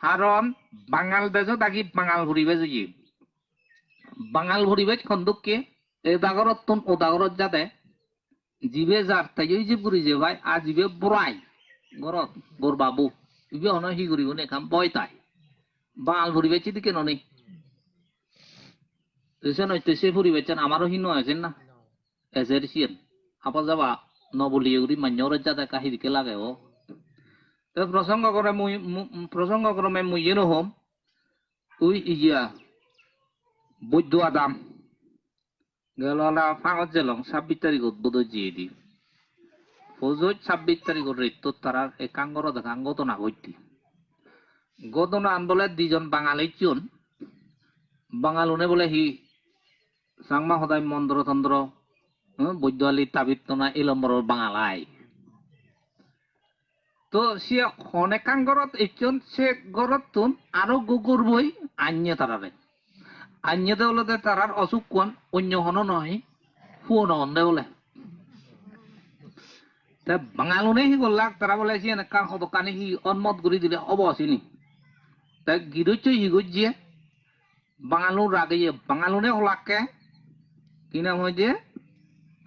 কারণ বাঙাল দেশত থাকি বাঙাল ঘুরিবে যদি বাঙাল ঘুরিবে খন্দককে এদাগরত তুন ওদাগরত যাতে জিবে যার তাই যে ঘুরি যে ভাই আজিবে বুড়াই গরত বোর বাবু ইবে অন হি ঘুরিব নে কাম বয় তাই বাঙাল ঘুরিবে চিদিকে ননি এসে নইতে সে ঘুরিবেছেন আমারও হিন্ন আছেন না এসের সিয়েন আপা যাবা নবলিয়ে ঘুরি মান্যর যাতে কাহিদিকে লাগে ও প্রসঙ্গক্রমে মুই যেন হম ওই ইয়া বৈদ্য আদাম গেল ফাঙত জেলং 26 তারিখত বোধ জিয়ে দি ফৌজত 26 তারিখত রেত তারার একাঙ্গর দেখাঙ্গত না হইতি গদনা আনবলে দুজন বাঙালি চুন বাঙালুনে বলে হি সাংমা সদায় মন্দ্র তন্দ্র বৈদ্য আলী তাবিত না এলম্বর বাঙালাই তো সে অনেকাঙ্গরত একজন সে গরত তুন আরো গুগুর বই আন্য তারারে আন্যতে বলে তারার অসুখ কোন অন্য হন নয় ফুন দে বলে বাঙালুনে হি করলাক তারা বলে সে কান হদকানি হি অন্মত করে দিলে অবসিনি তা গিরুচ হি গজিয়ে বাঙালুর রাগে বাঙালুনে হলাককে কি নাম হয়েছে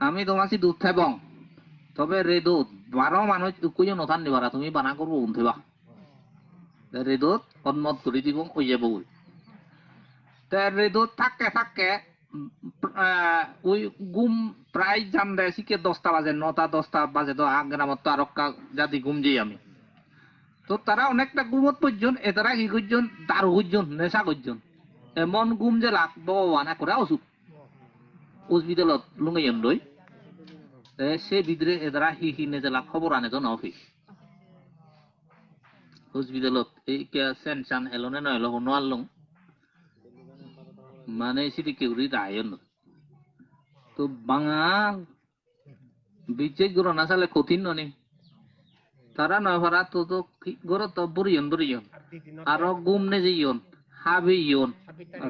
আমি তোমাসি দুধ থাইবং তবে রেদুত 12 মানুষ উকুয়ে নথান নিবারা তুমি বানা করবো উনথেবা রেদুত অন্মত করে দিব ওই যাব রেদুত থাকে ওই গুম প্রায় জান দেয় শিখে 10টা বাজে 9টা 10টা বাজে তো গ্রামত তো আরো জাতি গুম যাই আমি তো তারা অনেকটা গুমত পর্যন্ত এতারা কি করছেন দারু করছেন নেশা করছেন এমন গুম যে লাগবো আনা করে অসুখ হসপিটালত লুঙ্গাইন লই সে ভিতরে এদারা হি হি নেজে লাগ খবর আনে তো নফি হসপিটালত এই কে সেনশন এলনে নয় এলো হনো আলং মানে সিটি কেউরি রায়ন তো বাঙাল বিজয় গুরু না চালে কঠিন ননি তারা নয় ভাড়া তো তো গরো তো বুড়িয়ন আরো গুম নে যাইয়ন হাবি ইয়ন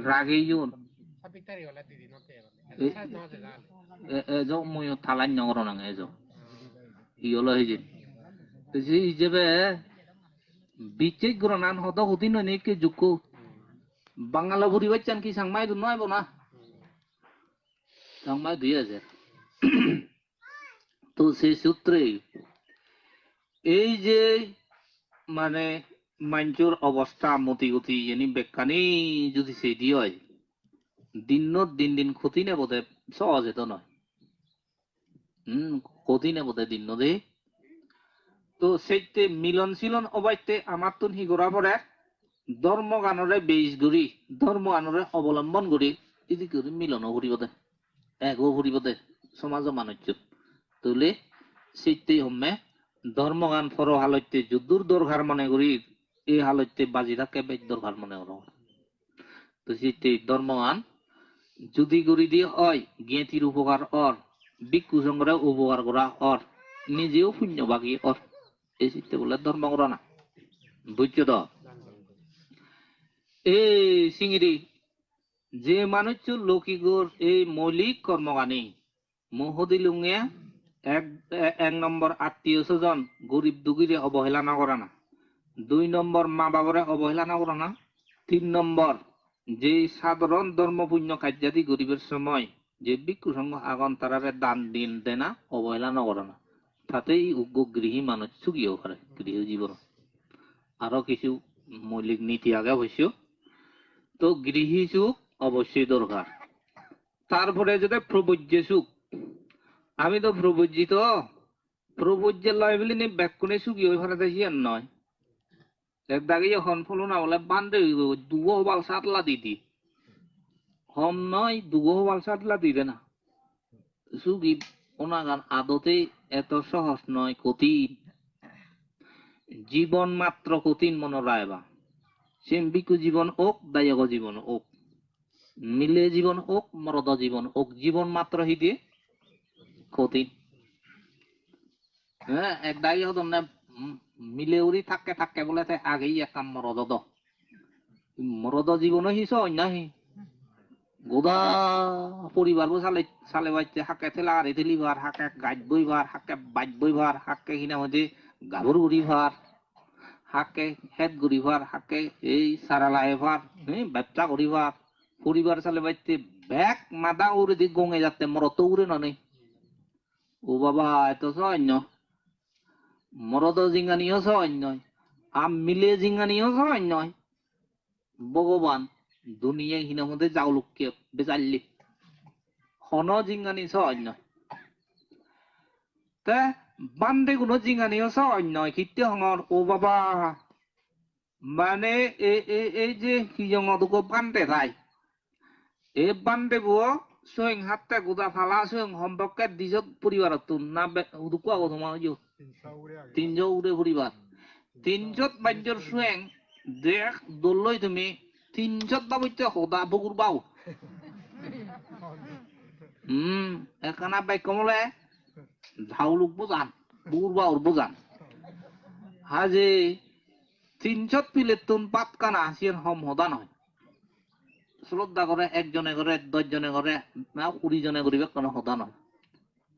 রাগে ইয়ন এজো মই থালান নগর নাং এজো ইয়লো হইছে যে হিসেবে বিজয় গুরু নান হতো কঠিন ননি কে জুকু বাঙালা বুড়ি বাচ্চান কি সাংমাই নয় বনা সাংমাই 2000 তো সেই সূত্রে এই যে মানে মাঞ্চুর অবস্থা মতিগতি এনি বেকানি যদি সেটি হয় দিন দিন ক্ষতি নেব সহজে তো নয় ক্ষতি নেব দিন দে তো সেইতে মিলন অবাইতে আমার তো হি গোড়া পড়ে ধর্ম গানরে বেশ গুড়ি ধর্ম গানরে অবলম্বন করি এদি করি মিলনও ঘুরিব দে একও ঘুরিব দে সমাজ মানুষ তুলে সেইতে হমে ধর্মগান ফর হালতে যুদ্ধর দরকার মনে করি এই হালতে বাজি থাকে বেশ দরকার মনে করো তো সেইতে ধর্মগান যদি করি দিয়ে হয় জ্ঞাতির উপকার অর ভিক্ষু সংগ্রে উপকার করা অর নিজেও পুণ্য বাকি অর এই চিত্তে বলে ধর্ম করা না বুঝছো তো এই সিঙ্গিরি যে মানুষ লৌকিকর এই মৌলিক কর্মগানি মহদি লুঙ্গে এক নম্বর আত্মীয় স্বজন গরিব দুঃখীরে অবহেলা না করা না 2 নম্বর মা বাবারে অবহেলা না করা না 3 নম্বর যে সাধারণ ধর্ম পুণ্য কার্যাদি গরিবের সময় যে ভিক্ষু সংঘ আগন তারারে দান দিন দেনা অবহেলা না করা না তাতেই উগ্র গৃহী মানুষ সুখীও করে গৃহ জীবন আরো কিছু মৌলিক নীতি আগে অবশ্য তো গৃহী সুখ অবশ্যই দরকার তারপরে যদি প্রবজ্য সুখ আমি তো প্রবজ্যের লয় বলি নি ব্যাকুনে সুখী ওই ভাড়া দেখি আর নয় এক দাগে যখন ফলো না বলে বান্ধে দুগো বাল সাতলা দিদি হম নয় দুগো বাল সাতলা দিবে না সুখী ওনাগান আদতে এত সহজ নয় কঠিন জীবন মাত্র কঠিন মনে রায়বা সেম্বিকু জীবন ওক দায়ক জীবন ওক মিলে জীবন ওক মরদ জীবন ওক জীবন মাত্র হিতে কঠিন হ্যাঁ এক দায়ী হতো না মিলে উড়ি থাকে বলে আগেই এক কাম মরদ জীবন হিস অন্যাহি গোদা পরিবার চালে বাইতে হাকে ঠেলা আরে ঠেলিবার হাকে গাছ বইবার হাকে বাইক বইবার হাকে কিনা মধ্যে গাভর উড়িবার হাকে হেড গরিবার হাকে এই সারালা এবার ব্যবসা করিবার পরিবার চালে বাইতে ব্যাগ মাদা উড়ে দি গঙে যাতে মরত উড়ে ননে ও বাবা এত অন্য মরদ জিঙ্গানিও অন্য আম মিলে জিঙ্গানিও অন্য ভগবান দুনিয়া হিনার মধ্যে যাওলুককে বেচাল্লি হন জিঙ্গানি অন্য তে বান্দে কোনো জিঙ্গানিও অন্য খিতে হঙর ও বাবা মানে এই যে হিজঙদুকো বান্দে রায় এই বান্দে বো সৈং হাতে গুদা ফালা সৈং সম্পর্কে দিজত পরিবারত না উদুকো আগত তোমার তিনজো উড়ে পরিবার তিনজত বাজ্যর সৈং দেখ দললৈ তুমি তিনজত বাবুতে সদা বগুর বাউ এখানা বাই কমলে ঝাউলুক বোজান বগুর বাউর বোজান হাজে তিনজত পিলে তুন পাত কানা হাসিয়ান হম হদা নয় শ্রদ্ধা করে একজনে করে 10 জনে করে 20 জনে করিবে কোনো হদা নয়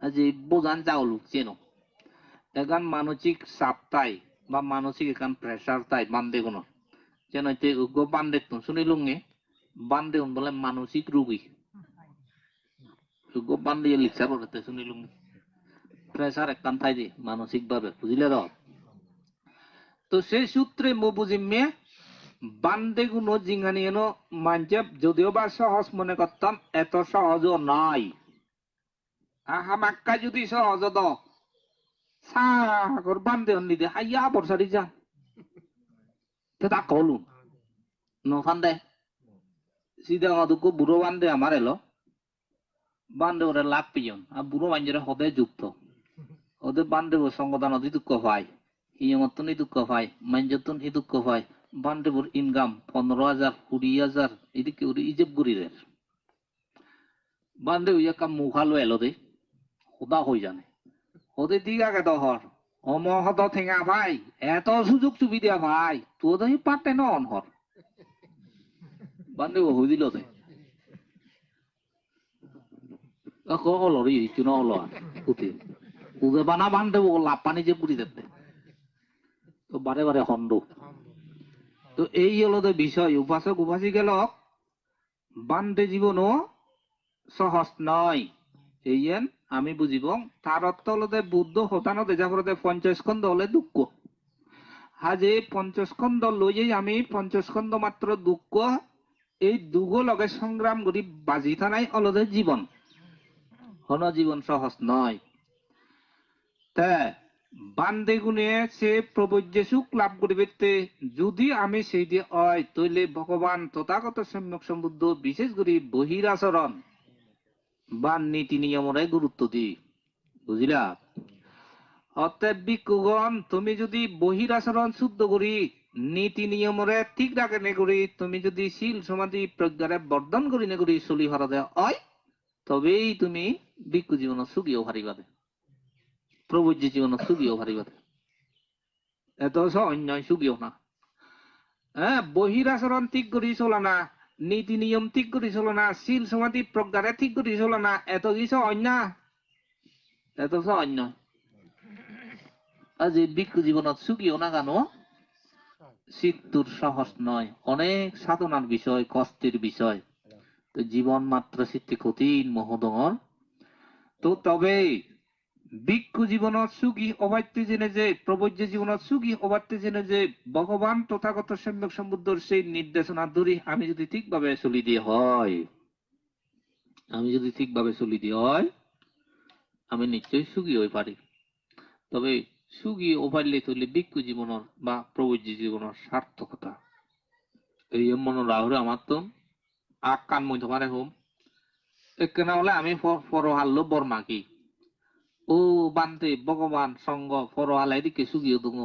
আজি বোজান যাওলুক চেনো এখান মানসিক চাপ তাই বা মানসিক এখান প্রেসার তাই বান্দে কোনো যেন উগ্র বান্দে তো শুনিলুঙ্গে বান্দে বলে মানসিক রোগী উগ্র বান্দে লিখা পড়তে শুনিলুঙ্গে প্রেসার একখান তাই দি মানসিক ভাবে বুঝলে তো তো সেই সূত্রে মো বুঝিমে বান্দে গুলো জিঙ্গানি এনো মানছে যদিও বা সহজ মনে করতাম এত সহজও নাই হামাক্কা যদি সহজ দ সাগর বান্দে নিদে হাইয়া বর্ষারি যান তা কলুন নফান দে সিধা দুঃখ বুড়ো বান্দে আমার এলো বান্দে ওরা লাভ পিজন আর বুড়ো বাঞ্জরে হদে যুক্ত ওদের বান্দে সংগঠন অতি দুঃখ পায় হিয়মতন এই দুঃখ পায় মাঞ্জতন এই দুঃখ পায় বান্দেবুর ইনকাম 15,000 20,000 এদিকে ওর ইজেব গুরিদের বান্দে ওই একটা মুখালো এলো দে খোদা হয়ে জানে ওদের দিক আগে দহর অমহদ ঠেঙা ভাই এত সুযোগ সুবিধা ভাই তোদের পারতে ন অনহর বান্দে হয়ে দিল দে অলরি ইচ্ছু ন অল উঠে উদে বানা বান্ধব লাভ পানি যে পুরি দেতে তো বারে বারে হন্ড তো এই হলো বিষয় উপাসক উপাসী গেল বান্ধে জীবনও সহজ নয় এই আমি বুঝিব তার অর্থ হলো বুদ্ধ হতানো দেজাপরতে পঞ্চস্কন্ধ হলে দুঃখ হাজে পঞ্চস্কন্ধ লইয়েই আমি পঞ্চস্কন্ধ মাত্র দুঃখ এই দুঃখ লগে সংগ্রাম করি বাজি থানাই অলদে জীবন হন জীবন সহজ নয় তা বান্দে গুণে সে প্রবজ্য সুখ লাভ করিবে যদি আমি সেই দিয়ে হয় তৈলে ভগবান তথাগত সম্যক সম্বুদ্ধ বিশেষ করে বহিরাচরণ বা নীতি নিয়মরে গুরুত্ব দি বুঝিলা অতএব ভিক্ষুগণ তুমি যদি বহিরাচরণ শুদ্ধ করি নীতি নিয়মরে ঠিক রাখে নে করি তুমি যদি শীল সমাধি প্রজ্ঞারে বর্ধন করি নে করি চলি হরদে হয় তবেই তুমি ভিক্ষু জীবন সুখীও হারিবাদে প্রবজ্য জীবন সুখীও হারিবাদে এত অন্যায় সুখীও না হ্যাঁ বহিরাচরণ ঠিক করি চলা না নীতি নিয়ম ঠিক করি চলো না শীল সমাধি প্রজ্ঞারে ঠিক করি চলো না এত কিছু অন্যায় এত অন্যায় আজ এই ভিক্ষু জীবনত সুখীও না কেন সিদ্ধুর সহজ নয় অনেক সাধনার বিষয় কষ্টের বিষয় তো জীবন মাত্র সিদ্ধি কঠিন মহোদর তো তবে ভিক্ষু জীবনত সুখী অবাত্যে জেনে যে প্রবজ্য জীবনত সুখী অবাত্যে জেনে যে ভগবান তথাগত সম্যক সম্বুদ্ধর সেই নির্দেশনা ধরি আমি যদি ঠিকভাবে চলি দিয়ে হয় আমি নিশ্চয়ই সুখী হয়ে পারি তবে সুখী ওভারলে তৈলে ভিক্ষু জীবনের বা প্রবজ্য জীবনের সার্থকতা এই মনে রাহুল আমার তো আকান মধ্যে পারে হোম একনা হলে আমি পরহাল্য বর্মাকি ও বান্তে ভগবান সঙ্গ পরহালাই দিকে সুখীও দুঙ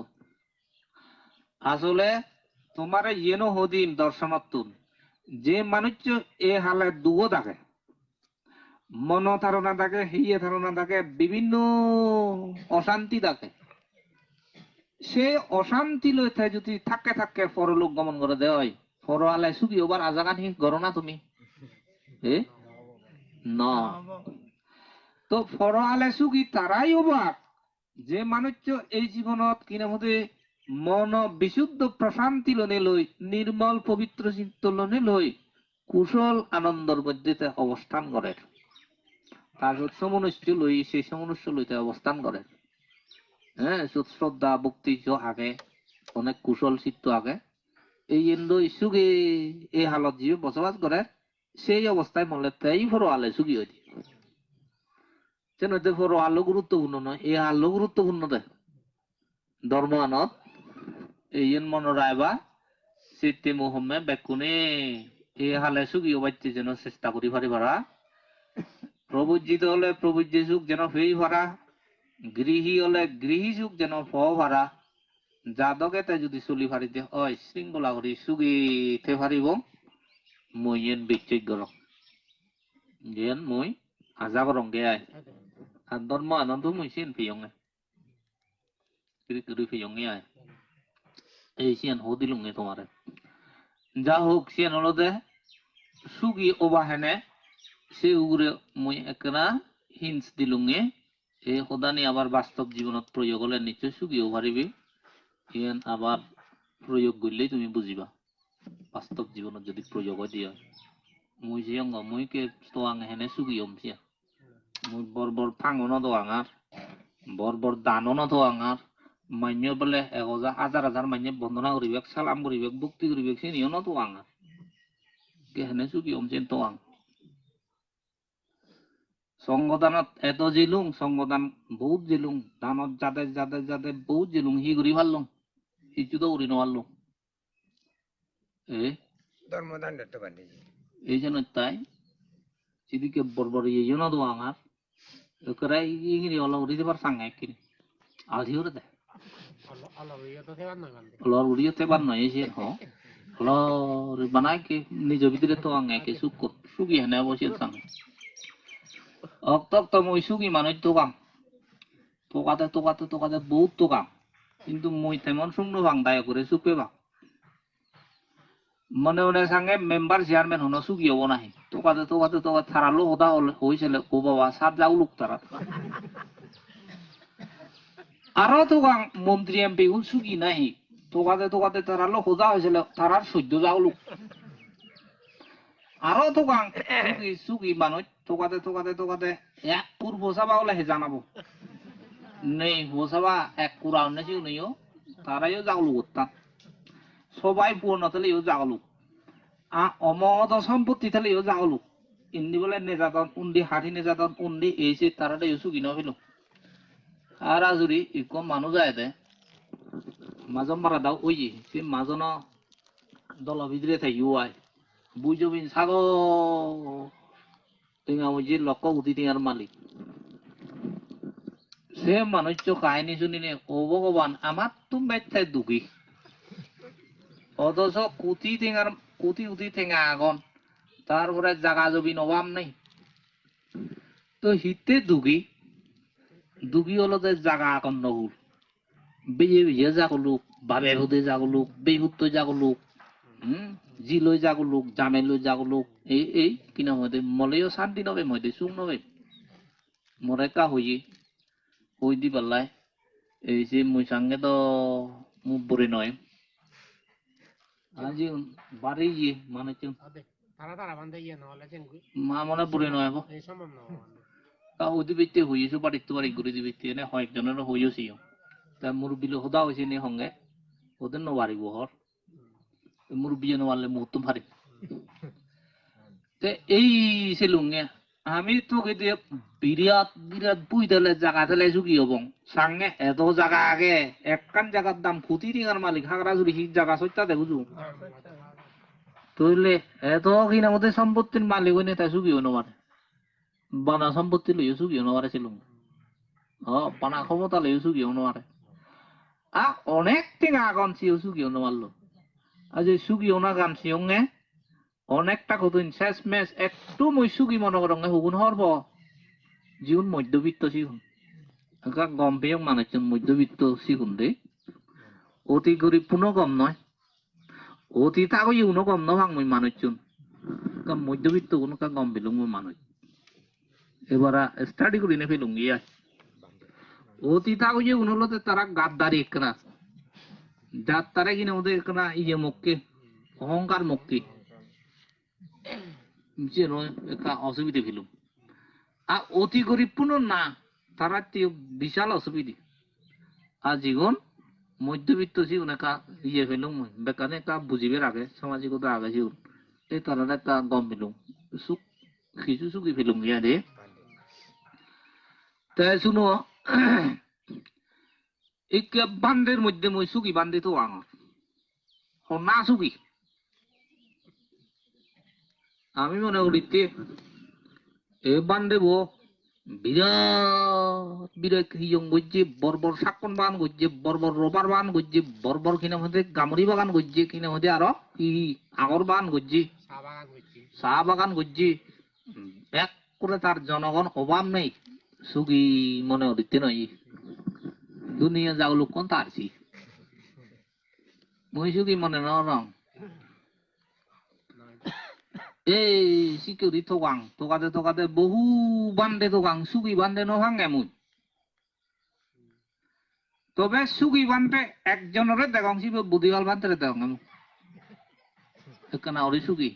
আসলে তোমার ইয়েনো হদিম দর্শনতুন যে মানুষ এ হালে দুগো থাকে মন ধারণা থাকে হিয়ে ধারণা থাকে বিভিন্ন অশান্তি থাকে সে অশান্তি লইতে যদি থাকে পরলোক গমন করে দেয় পরহালায় সুখী ওবার আজাগানি করো না তুমি না তো পরহালে সুখী তারাই অবাক যে মানুষ এই জীবনত কিনা মধ্যে মন বিশুদ্ধ প্রশান্তি লনে লই নির্মল পবিত্র চিত্ত লনে লই কুশল আনন্দর মধ্যে অবস্থান করে তার সমনুষ্ঠ লই সেই সমনুষ্ঠ লইতে অবস্থান করে হ্যাঁ শ্রদ্ধা ভক্তি আগে অনেক কুশল চিত্ত আগে এই লই সুগে এই হালত যে বসবাস করে সেই অবস্থায় মনে তাই ফরো আলে সুগি হয়ে যেন ফরো আলো গুরুত্বপূর্ণ নয় এই আলো গুরুত্বপূর্ণ দেয় ধর্ম আনত এই মন রায়বা চিত্তে মোহমে বেকুনে এই হালে সুগিও বাচ্চে যেন চেষ্টা করি পারি ভাড়া প্রবুজিত হলে প্রবুজ্য সুখ যেন ফেই ভাড়া গৃহী হলে গৃহী সুখ যেন ফ ভাড়া যাদকে যদি চলি ফারিতে হয় শৃঙ্খলা করি সুগিতে ফারিব মই এন বিচ্ছেদ গর যেন মই আজা গরং গে আয় আর ধর্ম আনন্দ মই সেন ফিয়ঙে করি ফিয়ঙে আয় এই সিয়ান হো দিলুঙে তোমারে যা হোক সিয়ান হলো দে সুগি ওবাহেনে সে উগরে মই একনা হিন্স দিলুঙে এই সদানি আবার বাস্তব জীবনত প্রয়োগ হলে নিশ্চয় সুগিও পারিবি ইয়ান আবার প্রয়োগ করলেই তুমি বুঝিবা বাস্তব জীবনত যদি প্রয়োগ দিয়া মই যে অঙ্গ মই কে তোয়াং হেনে সুগিয়ম সিয়া মই বর ফাঙন দোয়াঙার বর দানন দোয়াঙার মান্য বলে 1000 মান্য বন্দনা করিবেক সালাম করিবেক ভক্তি করিবেক সে নিও দোয়াঙার হেনে সুগিয়ম সেন তোয়াং সংগদানত এত জিলুং সংগদান বহুত জিলুং দানত যাতে বহুত জিলুং হি করি পারলুম হিচু তো উড়ি নেওয়ারলুম ধর্মদান ধরতে পারি এই জন্য তাই সেদিকে বরবর এই জন্য তো আমার করাই ইংরি অল উড়িতে পার সাঙ্গা কিনি আধি ওরে দেয় অলর উড়িয়েতে পার নয় এসে হ অলর বানাই কে নিজ ভিতরে তো আঙ্গে কে সুগি হেনে বসে সাঙ্গে অক্তক তো মই সুগি মানুষ তোকাতে বহুত তোকাম কিন্তু মই তেমন শূন্য ভাঙ দায় করে সুপে ভাঙ মনে সাঙ্গে মেম্বার চেয়ারম্যান হনো সুগি হবো নাহি তোকাতে থারালো হতা হয়েছিল ও বাবা সাত যাও লোক তারা আরো তোকাং মন্ত্রী এমপি হুন সুগি নাহি তোকাতে থারালো হোদা হয়েছিল তারার 14 যাও লোক আরো তোকাং সুগি মানুষ তোকাতে এক কুর বসাবা হলে হে জানাবো নেই বসাবা এক কুড়া অন্যেও নেইও তারাইও যাও লোক সবাই পূর্ণ তাহলেও যাগলু অমহত সম্পত্তি তাহলেও যাগলু ইন্দি বলে নেজাতন উন্দি হাঁটি নেজাতন উন্দি এই সে তারাটা সুগি নহিল আর আজুরি ইক মানুষ যায় দে মাজন মারা দাও ওই সে মাজন দল ভিতরে থাকি আয় বুঝবিন সাগ টিঙা বুঝি লক্ষ উঠি টিঙার মালিক সে মানুষ কাহিনী শুনি নে ও ভগবান আমার তুমি বাইথায় দুঃখী অথচ কুতি ঠেঙা আগন তারপরে জাগা জবি নবাম নাই তো হিতে দুগি হলো যে জাগা আগন নহুল বেয়ে জাগলুক বাবে হুদে জাগলুক বেহুত জাগলুক জিলৈ জাগলুক জামেলৈ জাগলুক এই কিনা মধ্যে মলেও শান্তি নবে মধ্যে সুখ নবে মরে কা হই দি পাল্লাই এই যে মই সঙ্গে তো মুখ বরে নয় আজি বাড়ি গিয়ে মানে মা মনে পড়ে নয় তা ওদি বেতে হইয়েছো বাড়িতে বাড়ি ঘুরে দিবে এনে হয় একজনের হইয়েছি তা মুরব্বী হোদা হয়েছে নি সঙ্গে ওদের ন বাড়িব হর মুরব্বী যেন মারলে মুহূর্ত ভারি এই সেলুঙ্গে আমি তো বিরাট বুই দিলে জায়গা দিলে ঝুঁকি হব সাঙ্গে এত জায়গা আগে একখান জায়গার দাম ফুটি টিঙার মালিক হাগরা জুড়ি হিট জায়গা সত্যা দে বুঝু তইলে এত কিনা মধ্যে সম্পত্তির মালিক হইনে তাই ঝুঁকি হইনো মারে বানা সম্পত্তি লইও ঝুঁকি হইনো মারে ছিলুম বানা ক্ষমতা লইও ঝুঁকি হইনো মারে অনেক টিঙা আগন সিও ঝুঁকি হইনো মারলো আজ ঝুঁকি হইনা গান সিয়ঙে অনেকটা কতদিন শেষ মেশ একটু মই সুগি মনে করঙ্গে হুগুন হরব জীবন মধ্যবিত্ত শিখুন গম পেয়ে মানুষজন মধ্যবিত্ত শিখুন দে অতি গরিব পুনঃ কম নয় অতি তাকে ইউনো কম নয় মই মানুষজন মধ্যবিত্ত কোনো গম পেলুম মানুষ এবার স্টাডি করি নে পেলুম গিয়া অতি তাকে ইউনো হলো তারা গাদ্দারি একরা যার তারা কিনা ওদের একটা ইয়ে মুক্তি অহংকার মুক্তি যেন একটা অসুবিধা ফেলুম আর অতি গরিবপূর্ণ না তারা বিশাল অসুবিধা আর জীবন মধ্যবিত্ত জীবন একটা ইয়ে ফেলুম বেকানে একটা বুঝিবের আগে সামাজিকতা আগে জীবন এই তারা একটা গম ফেলুম সুখ কিছু সুখী ফেলুম ইয়া দে তাই শুনো এই বান্দের মধ্যে মই সুখী বান্ধে তো আমার না সুখী আমি মনে করিতে এ বান্ধব বিরাট বিরাট হিয়ং গজ্জে বর্বর শাকন বাগান গজ্জে বর্বর রবার বাগান গজ্জে বর্বর কিনা মধ্যে গামরি বাগান গজ্জে কিনা মধ্যে আরো কি আগর বাগান গজ্জে চাহ বাগান গজ্জে এক করে তার জনগণ অভাব নেই সুখী মনে করিতে নয় দুনিয়া যাও লোক কোন তারছি মই সুখী মনে নরং এই সিকিউরি থোকাং থোকাতে বহু বান্ধে থোকাং সুগি বান্ধে নভাঙে মুই তবে সুগি বান্ধে একজনের দেখাং সিবে বুদ্ধিবাল বান্ধে দেখাং আমি এখানে ওরি সুগি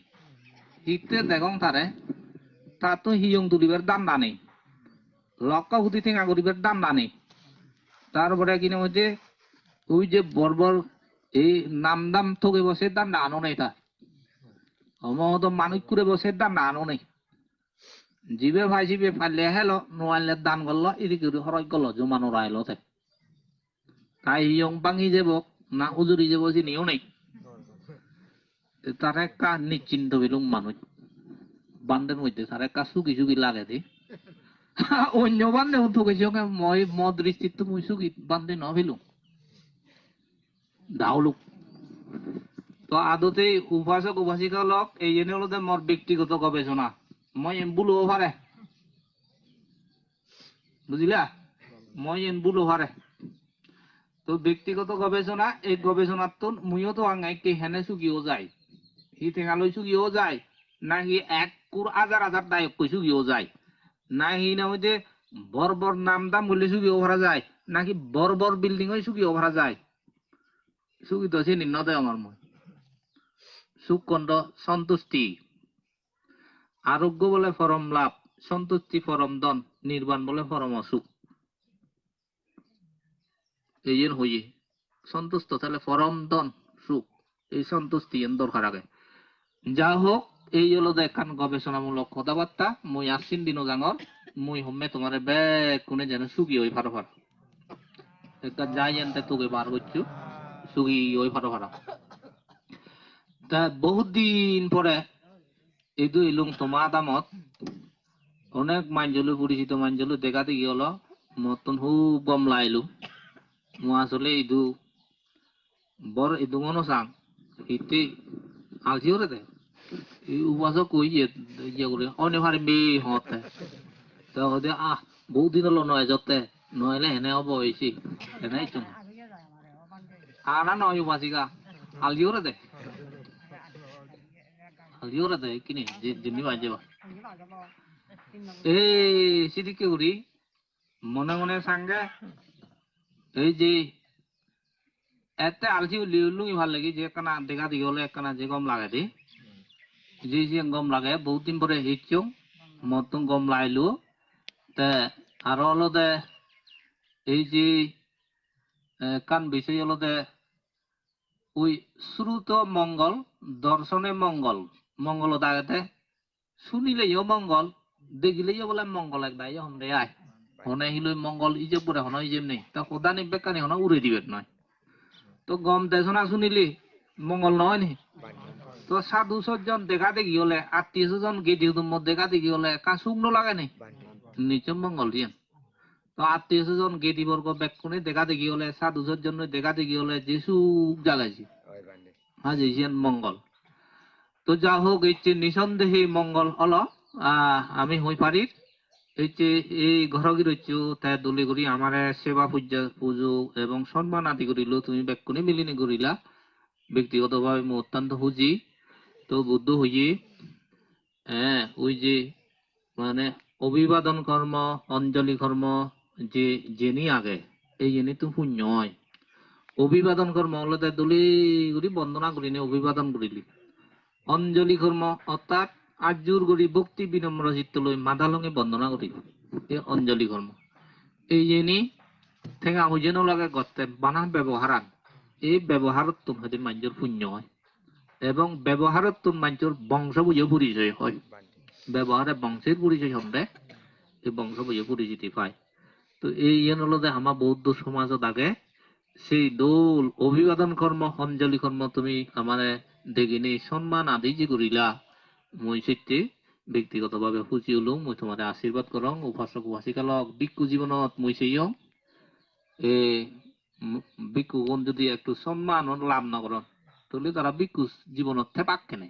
হিতে দেখাং তারে তা তো হিয়ং তুলিবার দাম নেই লক্ষ হুতি ঠেঙা করিবার দাম নেই তারপরে কিনে মধ্যে ওই যে বর্বর এই নাম দাম ঠকে বসে দাম আনো নেই তা অমত মানুষ করে বসে দাম আনো নেই জিবে ভাই জিবে ফাইলে হেলো নোয়াইলে দান করলো এদিকে হরই করলো জমানো রাইলো তাই ইয়ং বাঙি যাব না উজুরি যাব চিনিও নেই তার একটা নিশ্চিন্ত বিলুম মানুষ বান্ধের মধ্যে তার একটা সুখী সুখী লাগে দি অন্য বান্ধে ঠকেছি মই মদ দৃষ্টির তো মুই সুখী বান্ধে ন ফেলুম দাউলুক তো আদতে উপাসক উপাসিকা লোক এই জন্য হলো মোর ব্যক্তিগত গবেষণা মই বুলো পারে বুঝিলা মই বুলো পারে তো ব্যক্তিগত গবেষণা এই গবেষণার তো মুইও তো আঙাই কে হেনে চুকিও যায় হি ঠেঙালৈ চুকিও যায় না হি এক কুর হাজার হাজার দায়ক কই চুকিও যায় না হি না হইতে বর বর নাম দাম বললে চুকিও ভরা যায় নাকি বর বর বিল্ডিং ওই চুকিও ভরা যায় চুকি তো সে নিম্ন দেয় আমার মই সুখ কণ্ড সন্তুষ্টি আরোগ্য বলে পরম লাভ সন্তুষ্টি পরম ধন নির্বাণ বলে পরম অসুখ এই হইয়ে সন্তুষ্ট তাহলে পরম ধন সুখ এই সন্তুষ্টি এর দরকার আগে যা হোক এই হলো দেখান গবেষণামূলক কথাবার্তা মই আসিন দিন জাঙর মই হমে তোমার ব্যাগ কোনে যেন সুখী ওই ফারো ফারো একটা যাই এনতে তোকে বার করছো সুখী ওই ফারো ফারো তা বহুত দিন পরে এই তো এলুম তোমার দামত অনেক মাঞ্জলু পরিচিত মাঞ্জলু দেখা দেখি হলো মতন খুব গম লাইলু মো আসলে ইদু বর ইদু মনো সাং ইতে আলজিও রে এই উপাসক কই ইয়ে করে অনে ভারে বে হতে তো ওদে বহুত দিন হলো নয় যতে নইলে হেনে হব হইছি হেনাই চুম আনা নয় উপাসিকা আলজিও রে আলজিও রে কিনি জিনি বাজে এই সিদিকে উড়ি মনে মনে সঙ্গে এই যে এতে আলসি লিউলুই ভাল লাগি যে কানা দেখা দি হলে কানা যে গম লাগে দি যে গম লাগে বহুত দিন পরে হিচুং মতন গম লাইলু তে আর হলো দে এই যে কান বিষয় হলো দে ওই শ্রুত মঙ্গল দর্শনে মঙ্গল মঙ্গল দাগাতে শুনিলেও মঙ্গল দেখিলেও বলে মঙ্গল একদাই হমরে আয় হনে হিল মঙ্গল ইজে পরে হন ইজেম নেই তা কোদানি বেকানি হন উড়ে দিবে নয় তো গম দেশনা শুনিলি মঙ্গল নয় নি তো সাধু সজ্জন দেখা দেখি হলে আত্মীয় স্বজন গেদি দেখা দেখি হলে কা শুকনো লাগে নি নিচে মঙ্গল দিয়ে তো আত্মীয় স্বজন গেদি বর্গ বেকুনে দেখা দেখি হলে সাধু সজ্জন দেখা দেখি হলে যে সুখ জাগাইছি হ্যাঁ যে মঙ্গল তো যা হোক এই নিঃসন্দেহে মঙ্গল হলো আমি হই পারি এই ঘরগি রইছো তাই দলি করি আমার সেবা পূজা পুজো এবং সম্মান আদি করিল তুমি বেকুনে মিলিনি করিলা ব্যক্তিগত ভাবে মু অত্যন্ত খুঁজি তো বুদ্ধ হইয়ে ওই যে মানে অভিবাদন কর্ম অঞ্জলি কর্ম যে জেনি আগে এই জেনে তো পুণ্য হয় অভিবাদন কর্ম হলে দলি করি বন্দনা করিনি অভিবাদন করিলি অঞ্জলি কর্ম অর্থাৎ আজুর করি ভক্তি বিনম্র চিত্ত লই মাদালঙে বন্দনা করিল এই অঞ্জলি কর্ম এই জেনি ঠেঙা হুজেনও লাগে গতে বানা ব্যবহারান এই ব্যবহারত তুম হতে মানুষের পুণ্য হয় এবং ব্যবহারত তুম মানুষের বংশ বুঝে পরিচয় হয় ব্যবহারে বংশের পরিচয় সন্দেহ এই বংশ বুঝে পরিচিতি পায় তো এই হলো যে আমার বৌদ্ধ সমাজত আগে সেই দোল অভিবাদন কর্ম অঞ্জলি কর্ম তুমি আমার দেখিনি সম্মান আদি যে করিলা মই সেটি ব্যক্তিগতভাবে খুঁজি হলো মই তোমার আশীর্বাদ করং উপাসক উপাসিকালক ভিক্ষু জীবনত মই সেইও এ ভিক্ষুগণ যদি একটু সম্মান লাভ না করেন তাহলে তারা ভিক্ষু জীবনত থেপাক কেনে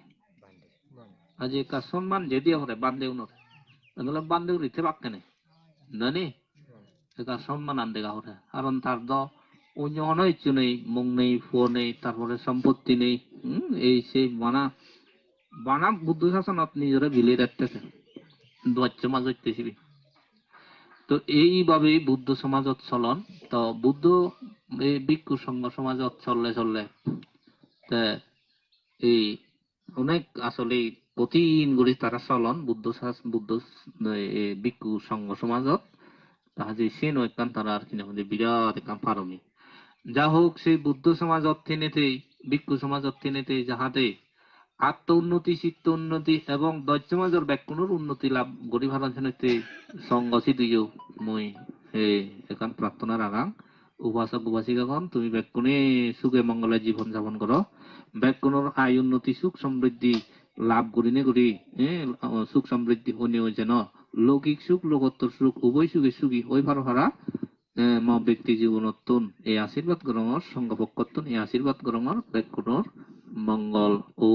আজ একটা সম্মান যে দিয়ে হরে বান্ধেও নরে তাহলে বান্ধেও রিথে পাক কেনে জানি এটা সম্মান আন দেখা হরে কারণ তার দ অন্য অনেক কিছু নেই মুখ নেই ফো নেই তারপরে সম্পত্তি নেই এই সেই বানা বানা বুদ্ধ শাসনত নিজরে বিলিয়ে রাখতেছে দোয়াচ্চ মাঝ হইতেছিবি তো এইভাবে বুদ্ধ সমাজত চলন তো বুদ্ধ এই ভিক্ষু সংঘ সমাজত চললে চললে এই অনেক আসলে কঠিন করে তারা চলন বুদ্ধ ভিক্ষু সংঘ সমাজত তাহাজে সে নয়কান তারা আর কিনা বিরাট একান পারমি যা হোক সেই বুদ্ধ সমাজ অর্থনীতি ভিক্ষু সমাজ অর্থনীতি যাহাতে আত্ম উন্নতি চিত্ত উন্নতি এবং দৈত্য সমাজের ব্যাকুণের উন্নতি লাভ গরিব হারাতে সংগঠি দিও মই এখান প্রার্থনা রাখাং উপাসক উপাসিকাগণ তুমি ব্যাকুণে সুখে মঙ্গলে জীবন যাপন করো ব্যাকুণের আয় উন্নতি সুখ সমৃদ্ধি লাভ করিনে করি সুখ সমৃদ্ধি অনিয় যেন লৌকিক সুখ লোকোত্তর সুখ উভয় সুখে সুখী ওই ভার হারা ব্যক্তি জীবনত্তন এই আশীর্বাদ গ্রহণের সংঘ পক্ষত্তন এই আশীর্বাদ গ্রহণের ব্যাকুণের মঙ্গল ও